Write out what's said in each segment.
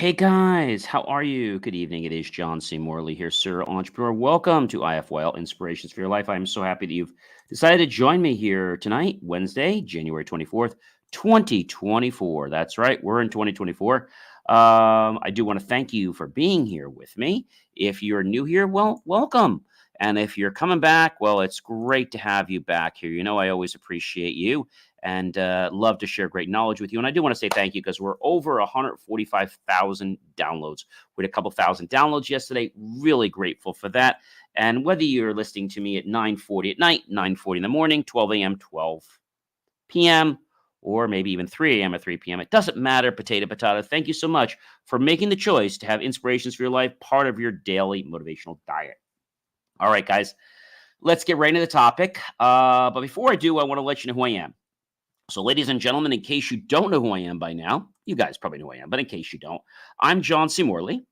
Hey guys, how are you? Good evening. It is John C. Morley here, Sir Entrepreneur. Welcome to IFYL Inspirations for Your Life. I'm so happy that you've decided to join me here tonight, Wednesday, January 24th, 2024. That's right, we're in 2024. I do want to thank you for being here with me. If you're new here, well, welcome. And if you're coming back, well, it's great to have you back here. You know, I always appreciate you and love to share great knowledge with you. And I do want to say thank you because we're over 145,000 downloads. We had a couple thousand downloads yesterday. Really grateful for that. And whether you're listening to me at 9:40 at night, 9:40 in the morning, 12 a.m., 12 p.m., or maybe even 3 a.m. or 3 p.m., it doesn't matter. Potato. Thank you so much for making the choice to have inspirations for your life part of your daily motivational diet. All right, guys, let's get right into the topic. But before I do, I want to let you know who I am. So, ladies and gentlemen, in case you don't know who I am by now, you guys probably know who I am, but in case you don't, I'm John C. Morley.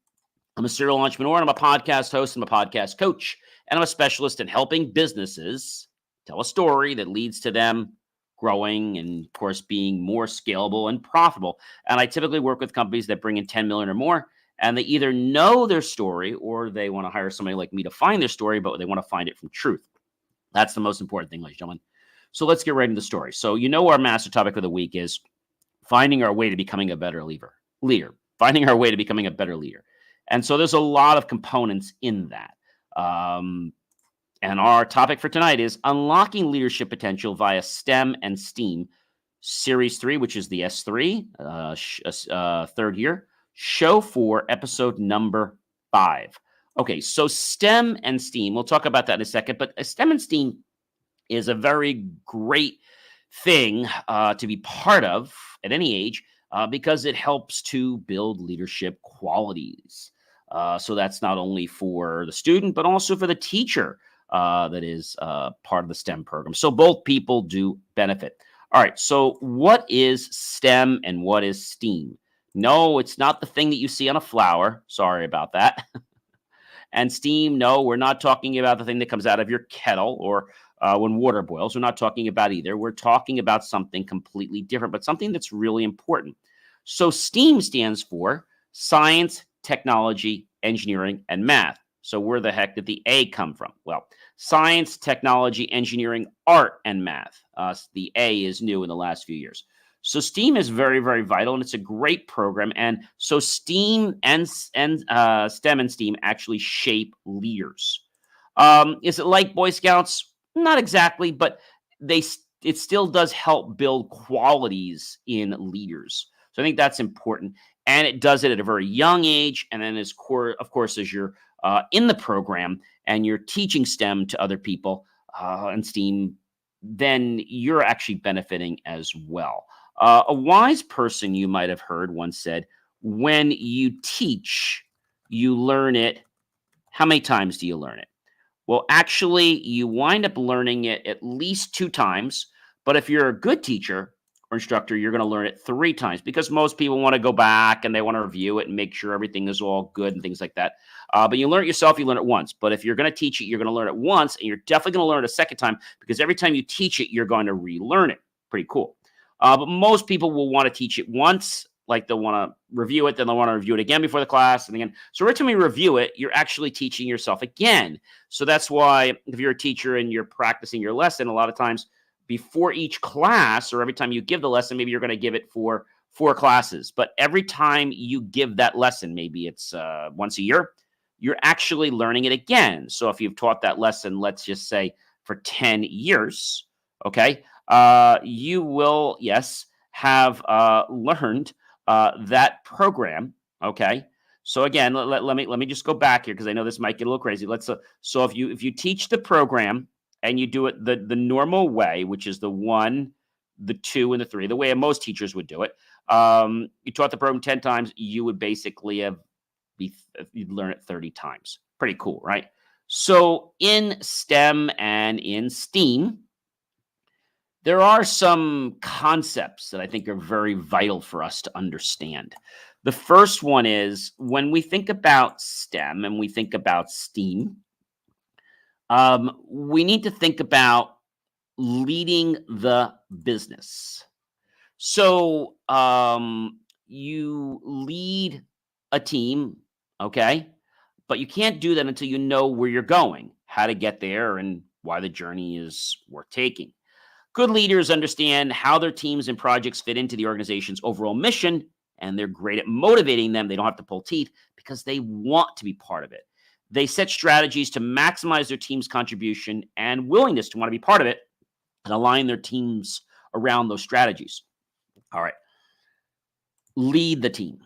I'm a serial entrepreneur, and I'm a podcast host, I'm a podcast coach, and I'm a specialist in helping businesses tell a story that leads to them growing and, of course, being more scalable and profitable. And I typically work with companies that bring in 10 million or more, and they either know their story or they want to hire somebody like me to find their story, but they want to find it from truth. That's the most important thing, ladies and gentlemen. So let's get right into the story. So our master topic of the week is finding our way to becoming a better leader, finding our way to becoming a better leader. And so there's a lot of components in that. And our topic for tonight is unlocking leadership potential via STEM and STEAM, Series 3, which is the S3, third year, Show 4, episode number 5. Okay, so STEM and STEAM, we'll talk about that in a second, but STEM and STEAM is a very great thing to be part of at any age because it helps to build leadership qualities. So that's not only for the student, but also for the teacher that is part of the STEM program. So both people do benefit. All right. So what is STEM and what is STEAM? No, it's not the thing that you see on a flower. Sorry about that. And steam, no, we're not talking about the thing that comes out of your kettle or when water boils. We're not talking about either. We're talking about something completely different, but something that's really important. So STEAM stands for science, technology, engineering, and math. So where the heck did the A come from? Well, science, technology, engineering, art, and math. The A is new in the last few years. So STEAM is very, very vital, and it's a great program. And so STEAM and STEM and STEAM actually shape leaders. Is it like Boy Scouts? Not exactly, but it still does help build qualities in leaders. So I think that's important, and it does it at a very young age. And then, of course, as you're in the program and you're teaching STEM to other people and STEAM, then you're actually benefiting as well. A wise person you might have heard once said, when you teach, you learn it. How many times do you learn it? Well, actually, you wind up learning it at least 2 times. But if you're a good teacher or instructor, you're going to learn it 3 times because most people want to go back and they want to review it and make sure everything is all good and things like that. But you learn it yourself, you learn it once. But if you're going to teach it, you're going to learn it once, and you're definitely going to learn it a second time because every time you teach it, you're going to relearn it. Pretty cool. But most people will want to teach it once, like they'll want to review it, then they'll want to review it again before the class, and again. So every time you review it, you're actually teaching yourself again. So that's why if you're a teacher and you're practicing your lesson, a lot of times before each class or every time you give the lesson, maybe you're going to give it for 4 classes. But every time you give that lesson, maybe it's once a year, you're actually learning it again. So if you've taught that lesson, let's just say for 10 years, okay, you will, yes, have learned that program. Okay. So again, let me just go back here because I know this might get a little crazy. So if you teach the program and you do it the normal way, which is the 1, the 2, and the 3, the way most teachers would do it. You taught the program 10 times, you would basically you'd learn it 30 times. Pretty cool, right? So in STEM and in STEAM, there are some concepts that I think are very vital for us to understand. The first one is when we think about STEM and we think about STEAM, we need to think about leading the business. So you lead a team, okay? But you can't do that until you know where you're going, how to get there, and why the journey is worth taking. Good leaders understand how their teams and projects fit into the organization's overall mission, and they're great at motivating them. They don't have to pull teeth because they want to be part of it. They set strategies to maximize their team's contribution and willingness to want to be part of it and align their teams around those strategies. All right. Lead the team.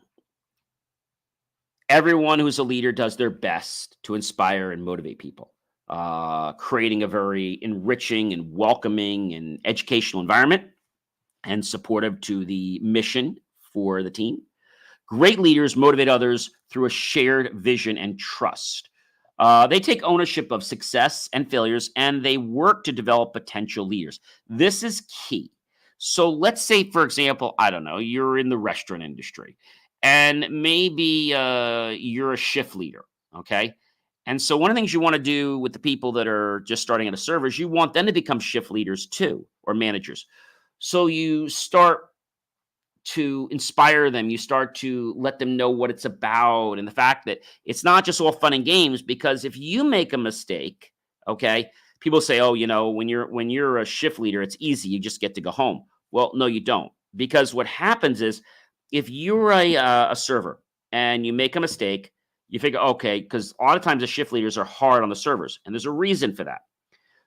Everyone who's a leader does their best to inspire and motivate people, creating a very enriching and welcoming and educational environment and supportive to the mission for the team. Great leaders motivate others through a shared vision and trust. They take ownership of success and failures, and they work to develop potential leaders. This is key. So let's say, for example, I don't know, you're in the restaurant industry, and maybe you're a shift leader, okay? And so one of the things you want to do with the people that are just starting out as servers, you want them to become shift leaders too, or managers. So you start to inspire them. You start to let them know what it's about and the fact that it's not just all fun and games, because if you make a mistake, okay, people say, oh, when you're a shift leader, it's easy. You just get to go home. Well, no, you don't. Because what happens is if you're a server and you make a mistake, you figure, okay, because a lot of times the shift leaders are hard on the servers, and there's a reason for that.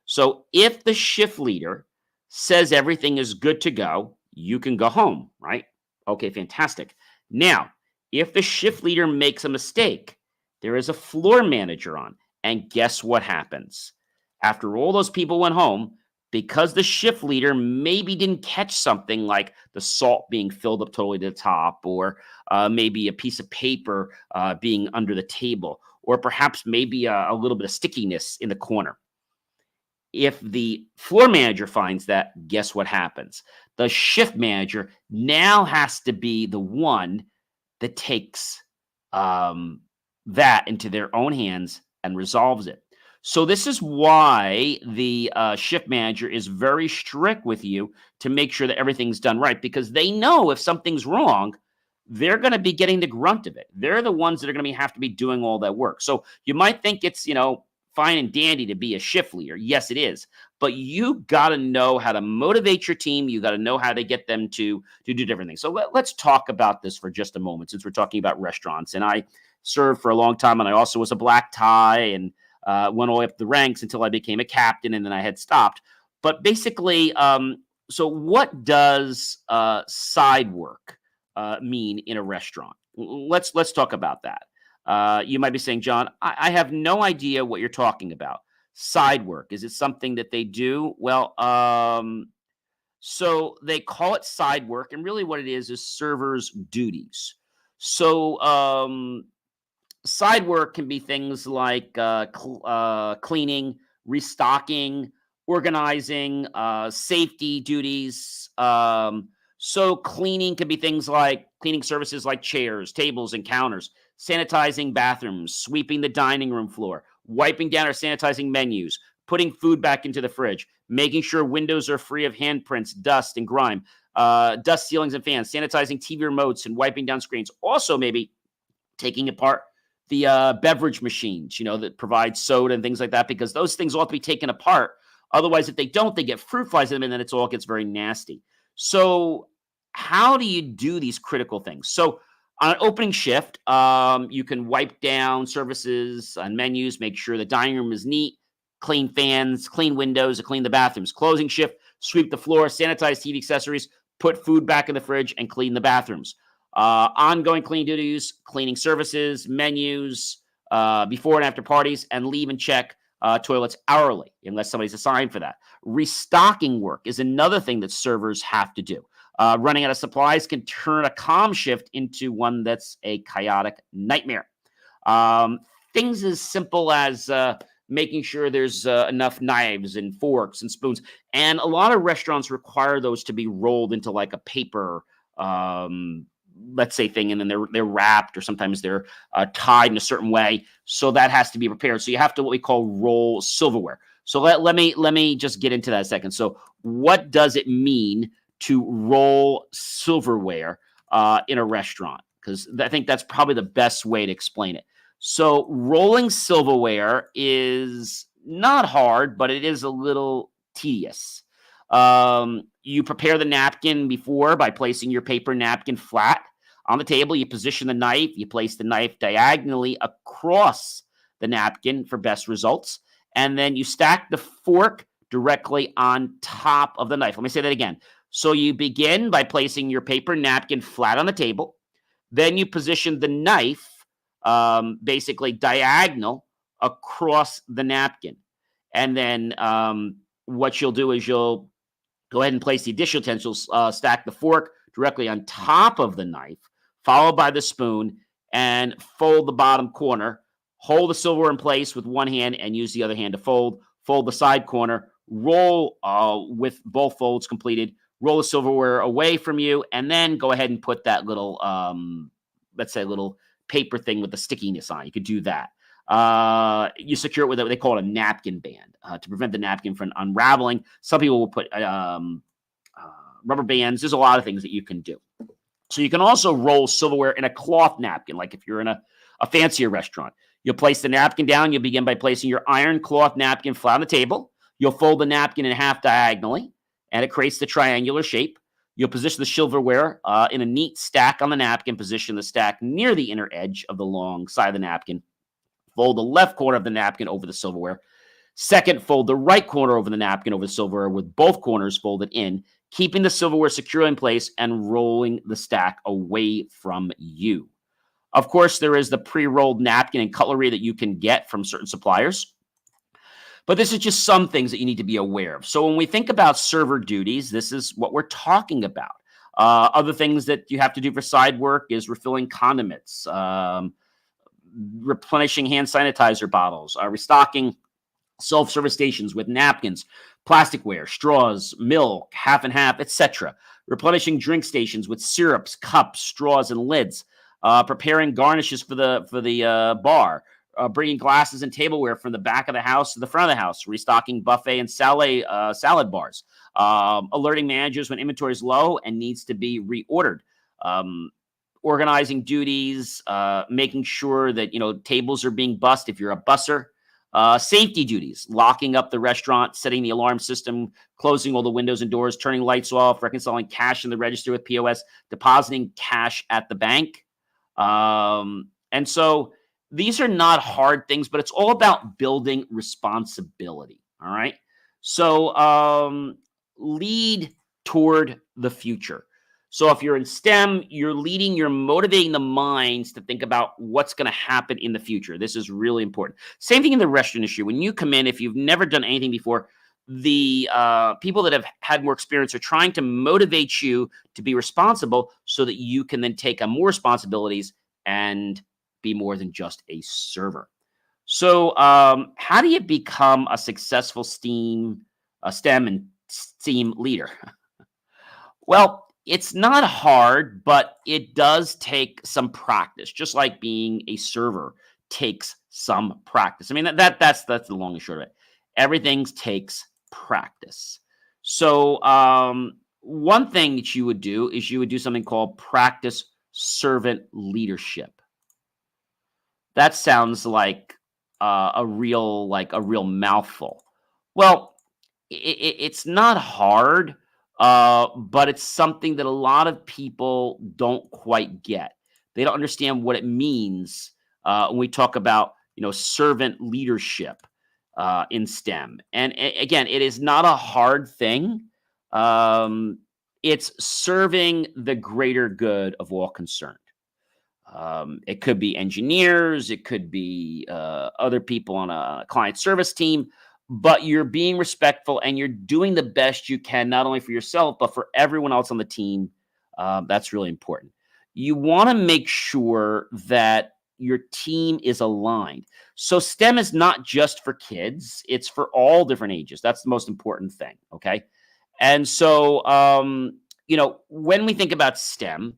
So if the shift leader says everything is good to go, you can go home, right? Okay, fantastic. Now, if the shift leader makes a mistake, there is a floor manager on. And guess what happens? After all those people went home, because the shift leader maybe didn't catch something like the salt being filled up totally to the top, or maybe a piece of paper being under the table, or perhaps maybe a little bit of stickiness in the corner. If the floor manager finds that, guess what happens? The shift manager now has to be the one that takes that into their own hands and resolves it. So this is why the shift manager is very strict with you to make sure that everything's done right, because they know if something's wrong, they're going to be getting the grunt of it. They're the ones that are going to have to be doing all that work. So you might think it's, fine and dandy to be a shift leader. Yes, it is. But you got to know how to motivate your team. You got to know how to get them to do different things. So let's talk about this for just a moment, since we're talking about restaurants. And I served for a long time, and I also was a black tie, and went all the way up the ranks until I became a captain, and then I had stopped. But basically, so what does side work mean in a restaurant? Let's talk about that. You might be saying, John, I have no idea what you're talking about. Side work, is it something that they do? Well, so they call it side work, and really what it is servers' duties. So side work can be things like cleaning, restocking, organizing, safety duties. So cleaning can be things like cleaning services like chairs, tables, and counters, sanitizing bathrooms, sweeping the dining room floor, wiping down or sanitizing menus, putting food back into the fridge, making sure windows are free of handprints, dust, and grime, dust ceilings and fans, sanitizing TV remotes and wiping down screens. Also, maybe taking apart the beverage machines, that provide soda and things like that, because those things all have to be taken apart. Otherwise, if they don't, they get fruit flies in them, and then it all gets very nasty. So how do you do these critical things? So on an opening shift, you can wipe down services and menus, make sure the dining room is neat, clean fans, clean windows, and clean the bathrooms. Closing shift, sweep the floor, sanitize TV accessories, put food back in the fridge, and clean the bathrooms. Ongoing cleaning duties, cleaning services, menus, before and after parties, and leave and check toilets hourly, unless somebody's assigned for that. Restocking work is another thing that servers have to do. Running out of supplies can turn a calm shift into one that's a chaotic nightmare. Things as simple as making sure there's enough knives and forks and spoons. And a lot of restaurants require those to be rolled into like a paper, let's say, thing, and then they're wrapped, or sometimes they're tied in a certain way. So that has to be prepared. So you have to what we call roll silverware. So let me just get into that a second. So what does it mean to roll silverware in a restaurant? because I think that's probably the best way to explain it. So rolling silverware is not hard, but it is a little tedious. You prepare the napkin before by placing your paper napkin flat on the table. You position the knife. You place the knife diagonally across the napkin for best results. And then you stack the fork directly on top of the knife. Let me say that again. So you begin by placing your paper napkin flat on the table. Then you position the knife basically diagonal across the napkin. And then what you'll do is you'll go ahead and place the additional utensils, stack the fork directly on top of the knife, followed by the spoon, and fold the bottom corner. Hold the silverware in place with one hand and use the other hand to fold. Fold the side corner. Roll with both folds completed. Roll the silverware away from you, and then go ahead and put that little, let's say, little paper thing with the stickiness on. You could do that. You secure it with what they call a napkin band to prevent the napkin from unraveling. Some people will put rubber bands. There's a lot of things that you can do. So you can also roll silverware in a cloth napkin, like if you're in a fancier restaurant. You'll place the napkin down. You'll begin by placing your iron cloth napkin flat on the table. You'll fold the napkin in half diagonally, and it creates the triangular shape. You'll position the silverware in a neat stack on the napkin. Position the stack near the inner edge of the long side of the napkin. Fold the left corner of the napkin over the silverware. Second, fold the right corner over the napkin over the silverware with both corners folded in, keeping the silverware secure in place and rolling the stack away from you. Of course, there is the pre-rolled napkin and cutlery that you can get from certain suppliers. But this is just some things that you need to be aware of. So when we think about server duties, this is what we're talking about. Other things that you have to do for side work is refilling condiments, replenishing hand sanitizer bottles, restocking self-service stations with napkins, plasticware, straws, milk, half and half, etc. Replenishing drink stations with syrups, cups, straws, and lids. Preparing garnishes for the bar. Bringing glasses and tableware from the back of the house to the front of the house. Restocking buffet and salad bars. Alerting managers when inventory is low and needs to be reordered. Organizing duties, making sure that tables are being bussed if you're a busser. Safety duties, locking up the restaurant, setting the alarm system, closing all the windows and doors, turning lights off, reconciling cash in the register with POS, depositing cash at the bank. And so these are not hard things, but it's all about building responsibility. All right. So lead toward the future. So if you're in STEM, you're motivating the minds to think about what's going to happen in the future. This is really important. Same thing in the restaurant industry. When you come in, if you've never done anything before, the people that have had more experience are trying to motivate you to be responsible so that you can then take on more responsibilities and be more than just a server. So how do you become a successful STEM and STEAM leader? Well, it's not hard, but it does take some practice, just like being a server takes some practice. I mean, that's the long and short of it. Everything takes practice. So one thing that you would do is you would do something called practice servant leadership. That sounds like a real mouthful. Well, it's not hard. But it's something that a lot of people don't quite get. They don't understand what it means when we talk about, servant leadership in STEM. And again, it is not a hard thing. It's serving the greater good of all concerned. It could be engineers, it could be other people on a client service team. But you're being respectful and you're doing the best you can, not only for yourself, but for everyone else on the team. That's really important. You want to make sure that your team is aligned. So STEM is not just for kids. It's for all different ages. That's the most important thing. Okay. And so, when we think about STEM,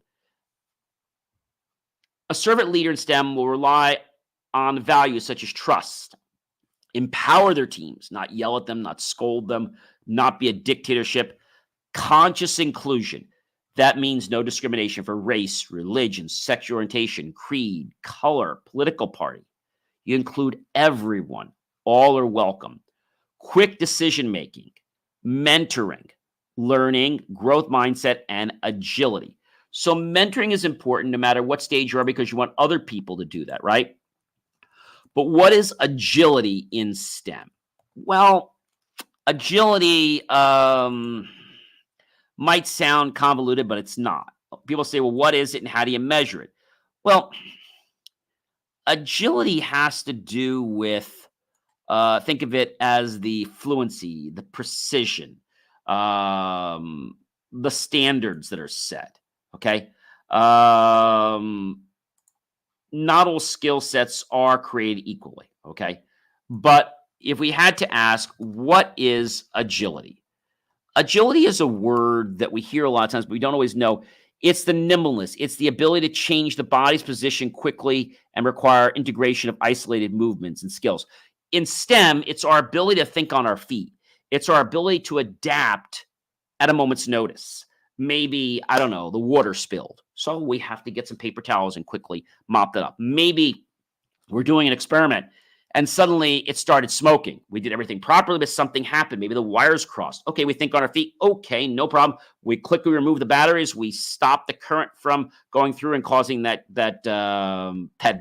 a servant leader in STEM will rely on values such as trust, empower their teams, not yell at them, not scold them, not be a dictatorship, conscious inclusion. That means no discrimination for race, religion, sexual orientation, creed, color, political party. You include everyone. All are welcome. Quick decision making, mentoring, learning, growth mindset, and agility. So, mentoring is important no matter what stage you are because you want other people to do that, right? But what is agility in STEM? Well, agility might sound convoluted, but it's not. People say, well, what is it and how do you measure it? Well, agility has to do with, think of it as the fluency, the precision, the standards that are set. Okay. Not all skill sets are created equally. Okay. But if we had to ask, what is agility? Agility is a word that we hear a lot of times, but we don't always know. It's the nimbleness. It's the ability to change the body's position quickly and require integration of isolated movements and skills. In STEM, it's our ability to think on our feet. It's our ability to adapt at a moment's notice. Maybe, I don't know, the water spilled. So we have to get some paper towels and quickly mop that up. Maybe we're doing an experiment and suddenly it started smoking. We did everything properly, but something happened. Maybe the wires crossed. Okay, we think on our feet. Okay, no problem. We quickly remove the batteries. We stop the current from going through and causing that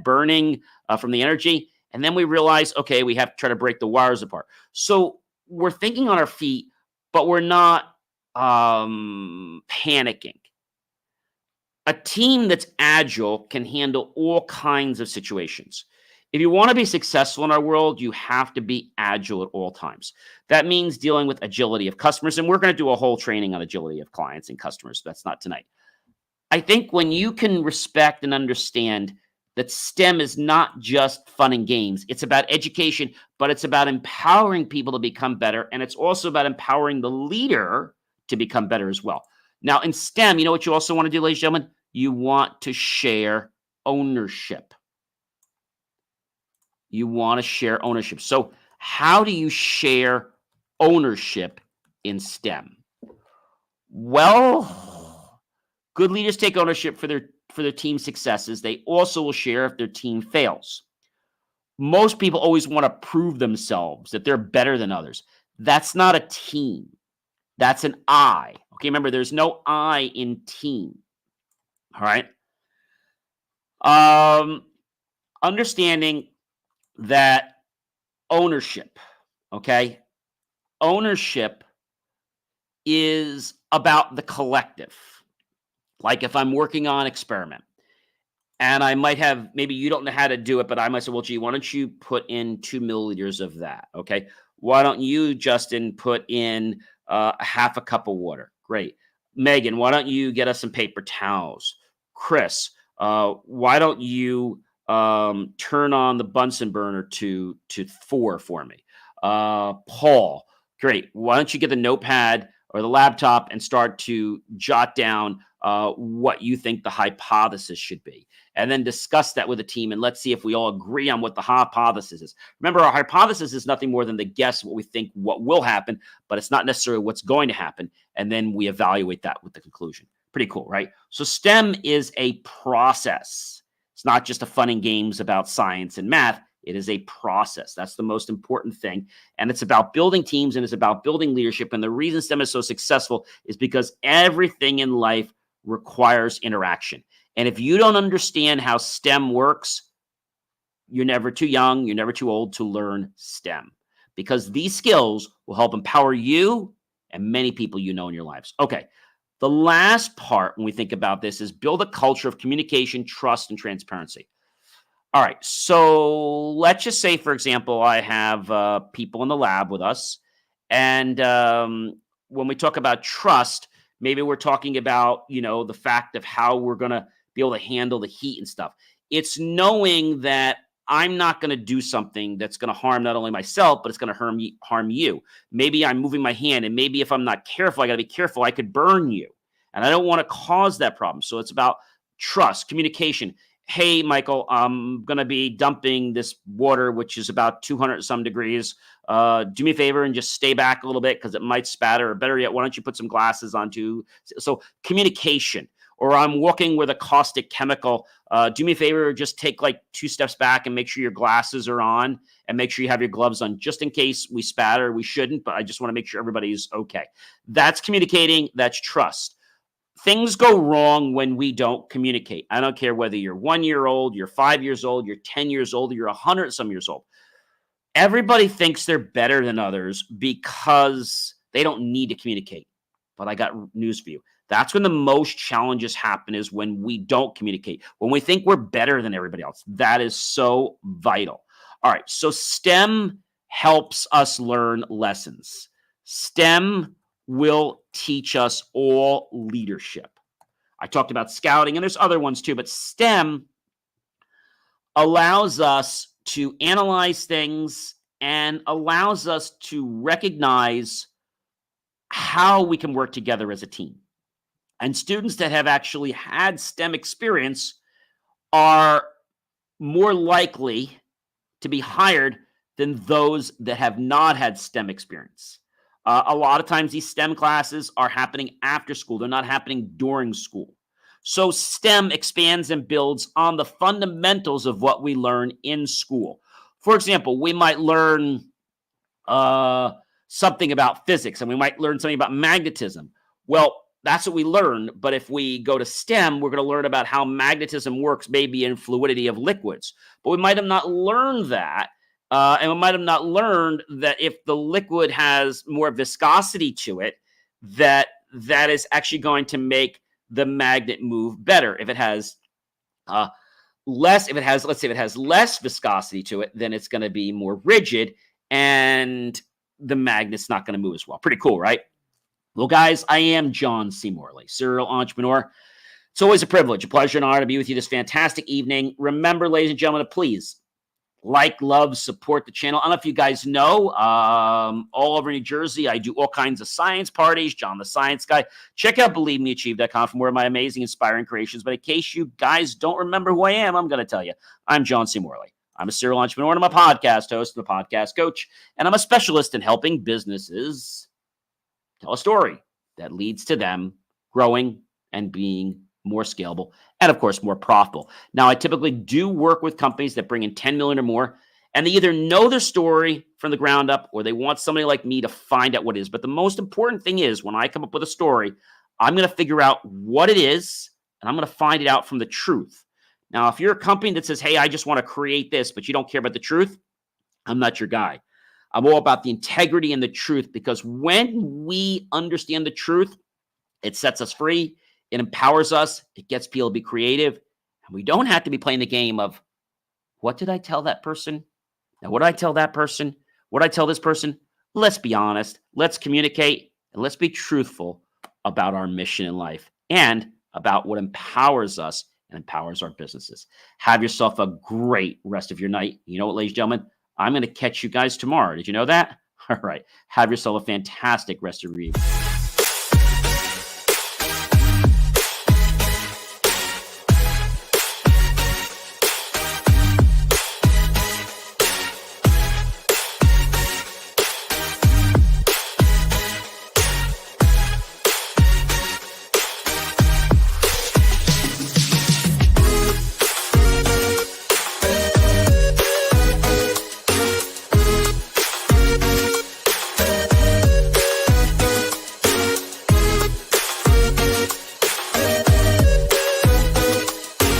burning from the energy. And then we realize, okay, we have to try to break the wires apart. So we're thinking on our feet, but we're not panicking. A team that's agile can handle all kinds of situations. If you want to be successful in our world, you have to be agile at all times. That means dealing with agility of customers, and we're going to do a whole training on agility of clients and customers. That's not tonight. I think when you can respect and understand that STEM is not just fun and games, it's about education, but it's about empowering people to become better, and it's also about empowering the leader to become better as well. Now, in STEM, you know what you also want to do, ladies and gentlemen? You want to share ownership. You want to share ownership. So how do you share ownership in STEM? Well, good leaders take ownership for their team successes. They also will share if their team fails. Most people always want to prove themselves that they're better than others. That's not a team. That's an I. Okay, remember, there's no I in team. All right. Understanding that ownership, okay? Ownership is about the collective. Like if I'm working on an experiment and I might have, maybe you don't know how to do it, but I might say, well, gee, why don't you put in 2 milliliters of that, okay? Why don't you, Justin, put in a half a cup of water? Great. Megan, why don't you get us some paper towels? Chris, why don't you turn on the Bunsen burner to 4 for me? Paul, great. Why don't you get the notepad or the laptop and start to jot down what you think the hypothesis should be, and then discuss that with the team, and let's see if we all agree on what the hypothesis is. Remember, our hypothesis is nothing more than the guess what we think what will happen, but it's not necessarily what's going to happen, and then we evaluate that with the conclusion. Pretty cool, right? So STEM is a process. It's not just a fun and games about science and math. It is a process. That's the most important thing. And it's about building teams, and it's about building leadership. And the reason STEM is so successful is because everything in life requires interaction. And if you don't understand how STEM works, you're never too young, you're never too old to learn STEM, because these skills will help empower you and many people you know in your lives. Okay. The last part when we think about this is build a culture of communication, trust, and transparency. All right. So let's just say, for example, I have people in the lab with us. And when we talk about trust, maybe we're talking about, the fact of how we're going to be able to handle the heat and stuff. It's knowing that I'm not going to do something that's going to harm not only myself, but it's going to harm you. Maybe I'm moving my hand, and maybe if I'm not careful, I got to be careful. I could burn you, and I don't want to cause that problem. So it's about trust, communication, hey, Michael, I'm going to be dumping this water, which is about 200 some degrees. Do me a favor and just stay back a little bit because it might spatter. Or better yet, why don't you put some glasses on too? So communication. Or I'm walking with a caustic chemical. Do me a favor, just take like 2 steps back and make sure your glasses are on and make sure you have your gloves on just in case we spatter. We shouldn't, but I just want to make sure everybody's okay. That's communicating. That's trust. Things go wrong when we don't communicate. I don't care whether you're 1 year old, you're 5 years old, you're 10 years old, or you're 100 some years old. Everybody thinks they're better than others because they don't need to communicate. But I got news for you. That's when the most challenges happen, is when we don't communicate, when we think we're better than everybody else. That is so vital. All right. So STEM helps us learn lessons. STEM will teach us all leadership. I talked about scouting, and there's other ones too, but STEM allows us to analyze things and allows us to recognize how we can work together as a team. And students that have actually had STEM experience are more likely to be hired than those that have not had STEM experience. A lot of times these STEM classes are happening after school. They're not happening during school. So STEM expands and builds on the fundamentals of what we learn in school. For example, we might learn something about physics, and we might learn something about magnetism. Well, that's what we learn. But if we go to STEM, we're going to learn about how magnetism works, maybe in fluidity of liquids. But we might have not learned that. And we might have not learned that if the liquid has more viscosity to it, that is actually going to make the magnet move better. If it has let's say if it has less viscosity to it, then it's going to be more rigid, and the magnet's not going to move as well. Pretty cool, right? Well, guys, I am John C. Morley, serial entrepreneur. It's always a privilege, a pleasure, and an honor to be with you this fantastic evening. Remember, ladies and gentlemen, to please like, love, support the channel. I don't know if you guys know, all over New Jersey, I do all kinds of science parties. John the Science Guy. Check out BelieveMeAchieve.com for more of my amazing, inspiring creations. But in case you guys don't remember who I am, I'm going to tell you. I'm John C. Morley. I'm a serial entrepreneur, and I'm a podcast host and a podcast coach. And I'm a specialist in helping businesses tell a story that leads to them growing and being more scalable and, of course, more profitable. Now, I typically do work with companies that bring in 10 million or more, and they either know their story from the ground up or they want somebody like me to find out what it is. But the most important thing is, when I come up with a story, I'm going to figure out what it is, and I'm going to find it out from the truth. Now, if you're a company that says, hey, I just want to create this, but you don't care about the truth, I'm not your guy. I'm all about the integrity and the truth, because when we understand the truth, it sets us free. It empowers us. It gets people to be creative. And we don't have to be playing the game of, what did I tell that person? Now, what did I tell that person? What did I tell this person? Let's be honest. Let's communicate. And let's be truthful about our mission in life and about what empowers us and empowers our businesses. Have yourself a great rest of your night. You know what, ladies and gentlemen? I'm going to catch you guys tomorrow. Did you know that? All right. Have yourself a fantastic rest of your evening.